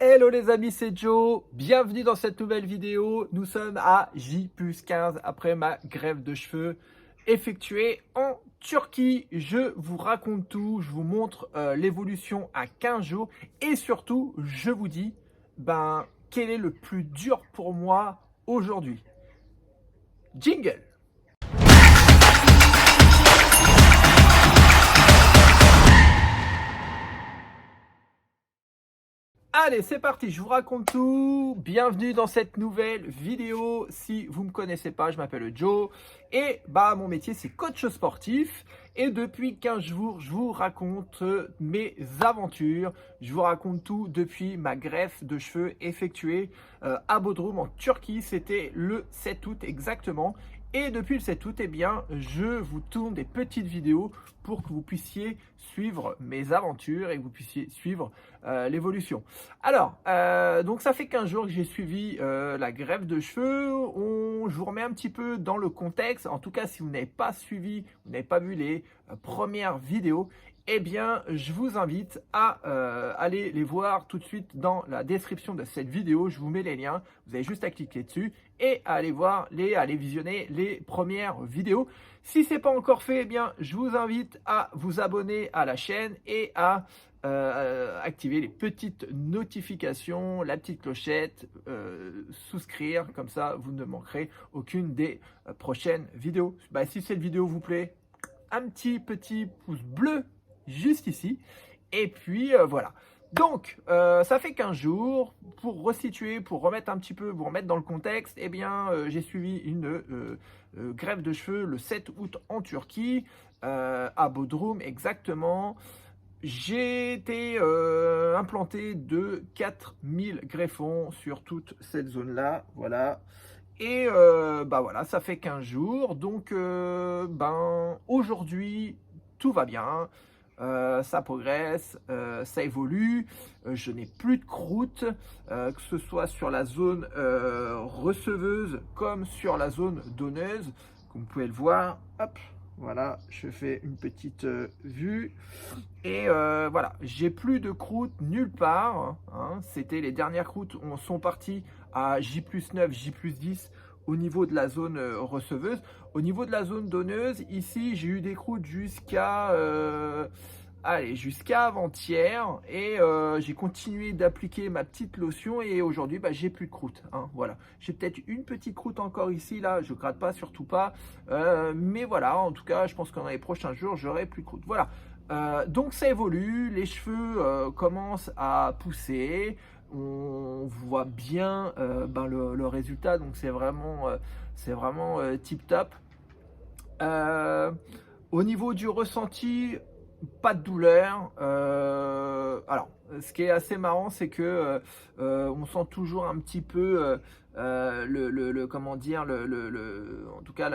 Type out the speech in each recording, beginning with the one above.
Hello les amis, c'est Joe, bienvenue dans cette nouvelle vidéo. Nous sommes à J+15 après ma greffe de cheveux effectuée en Turquie. Je vous raconte tout, je vous montre l'évolution à 15 jours et surtout je vous dis quel est le plus dur pour moi aujourd'hui. Jingle! Allez, c'est parti, je vous raconte tout. Bienvenue dans cette nouvelle vidéo. Si vous ne me connaissez pas, je m'appelle Joe et mon métier c'est coach sportif. Et depuis 15 jours, je vous raconte mes aventures. Je vous raconte tout depuis ma greffe de cheveux effectuée à Bodrum en Turquie. C'était le 7 août exactement. Et depuis le 7 août, je vous tourne des petites vidéos pour que vous puissiez suivre mes aventures et que vous puissiez suivre l'évolution. Alors, donc ça fait 15 jours que j'ai suivi la greffe de cheveux. Je vous remets un petit peu dans le contexte. En tout cas, si vous n'avez pas suivi, vous n'avez pas vu les premières vidéos, je vous invite à aller les voir tout de suite dans la description de cette vidéo. Je vous mets les liens. Vous avez juste à cliquer dessus et à aller visionner les premières vidéos. Si ce n'est pas encore fait, je vous invite à vous abonner à la chaîne et à activer les petites notifications, la petite clochette, souscrire, comme ça vous ne manquerez aucune des prochaines vidéos. Si cette vidéo vous plaît, un petit pouce bleu juste ici. Et puis voilà. Donc, ça fait 15 jours. Pour resituer, pour remettre un petit peu, vous remettre dans le contexte, j'ai suivi une greffe de cheveux le 7 août en Turquie, à Bodrum exactement. J'ai été implanté de 4000 greffons sur toute cette zone-là. Voilà. Et voilà, ça fait 15 jours. Donc, aujourd'hui, tout va bien. Ça progresse, ça évolue. Je n'ai plus de croûte, que ce soit sur la zone receveuse comme sur la zone donneuse. Comme vous pouvez le voir, hop, voilà, je fais une petite vue. Et voilà, j'ai plus de croûte nulle part. Hein. C'était les dernières croûtes sont parties à J+9, J+10 au niveau de la zone receveuse. Au niveau de la zone donneuse, ici, j'ai eu des croûtes jusqu'à avant-hier. Et j'ai continué d'appliquer ma petite lotion. Et aujourd'hui, j'ai plus de croûte. Hein, voilà. J'ai peut-être une petite croûte encore ici, là. Je gratte pas, surtout pas. Mais voilà, en tout cas, je pense que dans les prochains jours, j'aurai plus de croûte. Voilà. Donc ça évolue, les cheveux commencent à pousser, on voit bien le résultat, donc c'est vraiment tip top. Au niveau du ressenti, pas de douleur. Alors, ce qui est assez marrant, c'est que on sent toujours un petit peu comment dire, en tout cas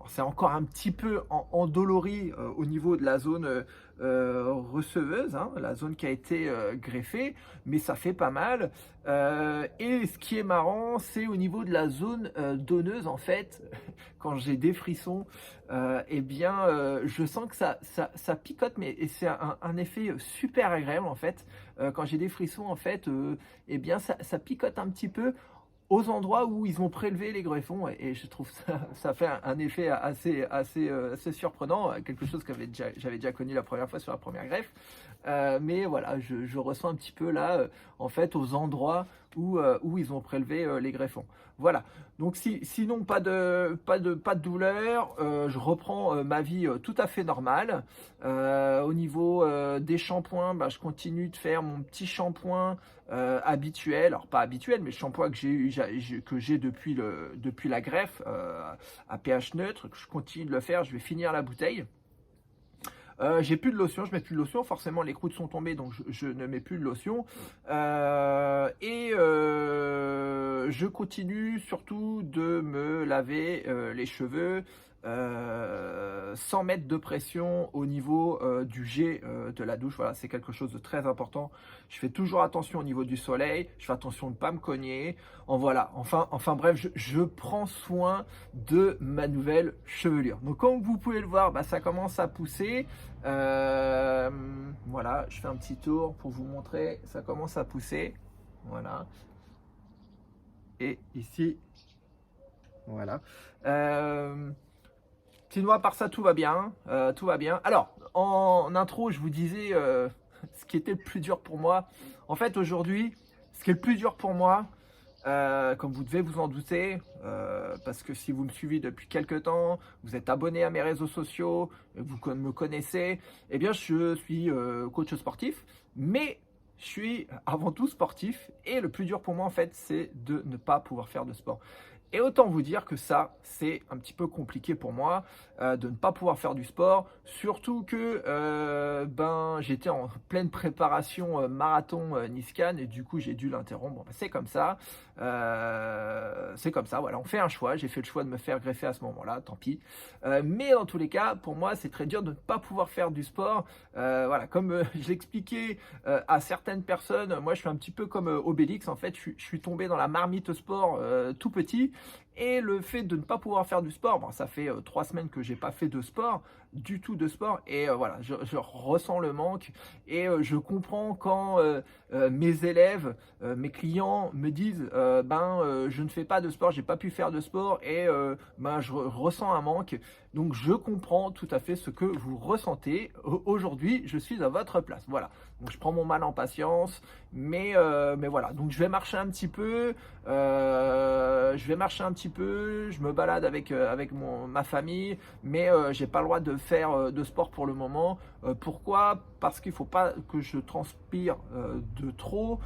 c'est encore un petit peu endolori au niveau de la zone receveuse, hein, la zone qui a été greffée, mais ça fait pas mal. Et ce qui est marrant, c'est au niveau de la zone donneuse, en fait, quand j'ai des frissons, je sens que ça picote, mais c'est un effet super agréable, en fait. Quand j'ai des frissons, en fait, ça picote un petit peu aux endroits où ils ont prélevé les greffons, et je trouve ça fait un effet assez surprenant, quelque chose que j'avais déjà connu la première fois sur la première greffe. Mais voilà, je ressens un petit peu là, en fait, aux endroits où ils ont prélevé les greffons. Voilà. Donc sinon pas de douleur, je reprends ma vie tout à fait normale. Au niveau des shampoings, je continue de faire mon petit shampoing habituel, alors pas habituel, mais le shampoing que j'ai depuis la greffe à pH neutre, que je continue de le faire. Je vais finir la bouteille. J'ai plus de lotion, je mets plus de lotion, forcément les croûtes sont tombées, donc je ne mets plus de lotion. Je continue surtout de me laver les cheveux sans mettre de pression au niveau du jet de la douche. Voilà, c'est quelque chose de très important. Je fais toujours attention au niveau du soleil, je fais attention de ne pas me cogner. Enfin bref, je prends soin de ma nouvelle chevelure. Donc comme vous pouvez le voir, ça commence à pousser. Voilà, je fais un petit tour pour vous montrer, ça commence à pousser. Voilà. Et ici, voilà. Sinon, à part ça, tout va bien. Tout va bien. Alors, en intro, je vous disais ce qui était le plus dur pour moi. En fait, aujourd'hui, ce qui est le plus dur pour moi, comme vous devez vous en douter, parce que si vous me suivez depuis quelques temps, vous êtes abonné à mes réseaux sociaux, vous me connaissez, eh bien, je suis coach sportif, mais je suis avant tout sportif. Et le plus dur pour moi, en fait, c'est de ne pas pouvoir faire de sport. Et autant vous dire que ça, c'est un petit peu compliqué pour moi de ne pas pouvoir faire du sport. Surtout que j'étais en pleine préparation marathon Niscan et du coup, j'ai dû l'interrompre. Bon, c'est comme ça. Voilà, on fait un choix. J'ai fait le choix de me faire greffer à ce moment-là, tant pis. Mais dans tous les cas, pour moi, c'est très dur de ne pas pouvoir faire du sport. Voilà, comme je l'expliquais à certaines personnes, moi, je suis un petit peu comme Obélix. En fait, je suis tombé dans la marmite sport tout petit. Et le fait de ne pas pouvoir faire du sport, ça fait 3 semaines que j'ai pas fait de sport, du tout de sport, et voilà, je ressens le manque, et je comprends quand mes élèves, mes clients me disent je ne fais pas de sport, j'ai pas pu faire de sport, et je ressens un manque. Donc je comprends tout à fait ce que vous ressentez. Aujourd'hui, je suis à votre place. Voilà. Donc je prends mon mal en patience, mais voilà. Donc je vais marcher un petit peu. Je me balade avec ma famille, mais j'ai pas le droit de faire de sport pour le moment. Pourquoi? Parce qu'il faut pas que je transpire de trop.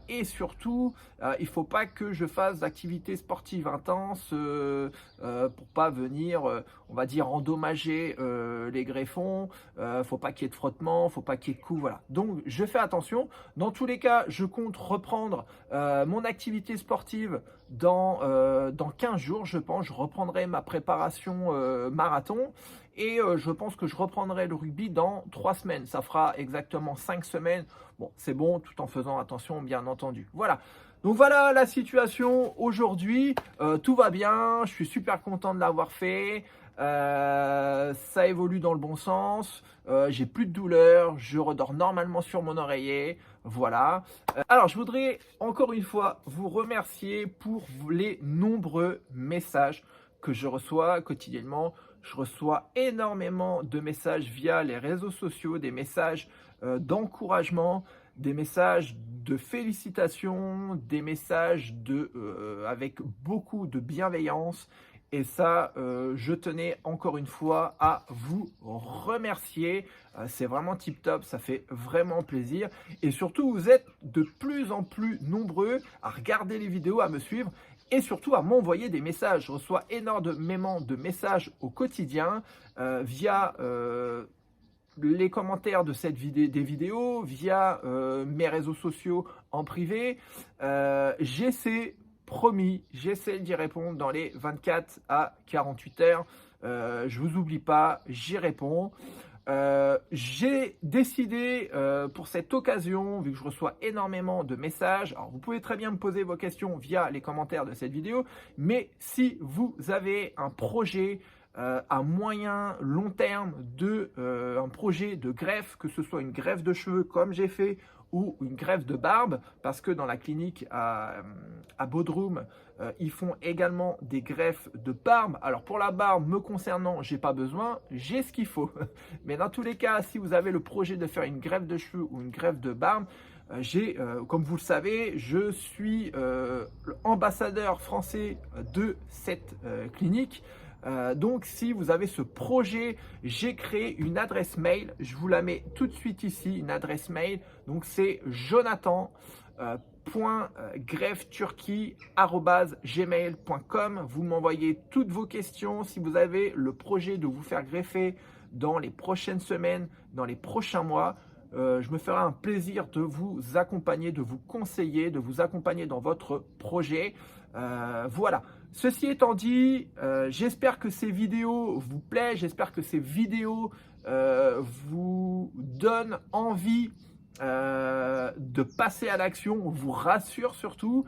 Et surtout, il ne faut pas que je fasse d'activités sportives intenses pour pas venir, on va dire, endommager les greffons. Faut pas qu'il y ait de frottement, faut pas qu'il y ait de coups, voilà. Donc, je fais attention. Dans tous les cas, je compte reprendre mon activité sportive dans 15 jours, je pense. Je reprendrai ma préparation marathon. Et je pense que je reprendrai le rugby dans 3 semaines. Ça fera exactement 5 semaines. Bon, c'est bon, tout en faisant attention, bien entendu. Voilà. Donc voilà la situation aujourd'hui. Tout va bien. Je suis super content de l'avoir fait. Ça évolue dans le bon sens. J'ai plus de douleur. Je redors normalement sur mon oreiller. Voilà. Alors, je voudrais encore une fois vous remercier pour les nombreux messages que je reçois quotidiennement. Je reçois énormément de messages via les réseaux sociaux, des messages d'encouragement, des messages de félicitations, des messages avec beaucoup de bienveillance. Et ça, je tenais encore une fois à vous remercier. C'est vraiment tip top, ça fait vraiment plaisir. Et surtout, vous êtes de plus en plus nombreux à regarder les vidéos, à me suivre. Et surtout à m'envoyer des messages. Je reçois énormément de messages au quotidien via les commentaires de des vidéos, via mes réseaux sociaux en privé. Promis, j'essaie d'y répondre dans les 24 à 48 heures. Je vous oublie pas, j'y réponds. J'ai décidé pour cette occasion, vu que je reçois énormément de messages, alors vous pouvez très bien me poser vos questions via les commentaires de cette vidéo, mais si vous avez un projet à moyen, long terme, un projet de greffe, que ce soit une greffe de cheveux comme j'ai fait, ou une greffe de barbe, parce que dans la clinique à Bodrum, ils font également des greffes de barbe. Alors pour la barbe, me concernant, j'ai pas besoin, j'ai ce qu'il faut. Mais dans tous les cas, si vous avez le projet de faire une greffe de cheveux ou une greffe de barbe, comme vous le savez, je suis ambassadeur français de cette clinique. Donc si vous avez ce projet, j'ai créé une adresse mail, je vous la mets tout de suite ici, une adresse mail, donc c'est jonathan.greffeturquie@gmail.com. Vous m'envoyez toutes vos questions. Si vous avez le projet de vous faire greffer dans les prochaines semaines, dans les prochains mois, Je me ferai un plaisir de vous accompagner, de vous conseiller, de vous accompagner dans votre projet. Voilà. Ceci étant dit, j'espère que ces vidéos vous plaisent, j'espère que ces vidéos vous donnent envie de passer à l'action, vous rassure surtout.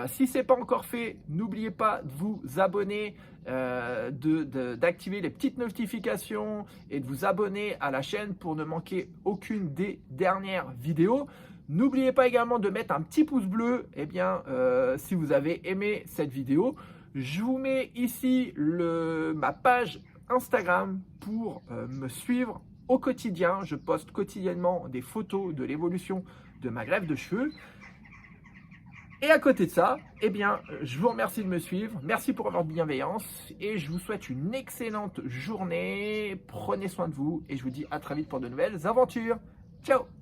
Si ce n'est pas encore fait, n'oubliez pas de vous abonner, d'activer les petites notifications et de vous abonner à la chaîne pour ne manquer aucune des dernières vidéos. N'oubliez pas également de mettre un petit pouce bleu si vous avez aimé cette vidéo. Je vous mets ici ma page Instagram pour me suivre au quotidien. Je poste quotidiennement des photos de l'évolution de ma greffe de cheveux. Et à côté de ça, je vous remercie de me suivre. Merci pour votre bienveillance et je vous souhaite une excellente journée. Prenez soin de vous et je vous dis à très vite pour de nouvelles aventures. Ciao!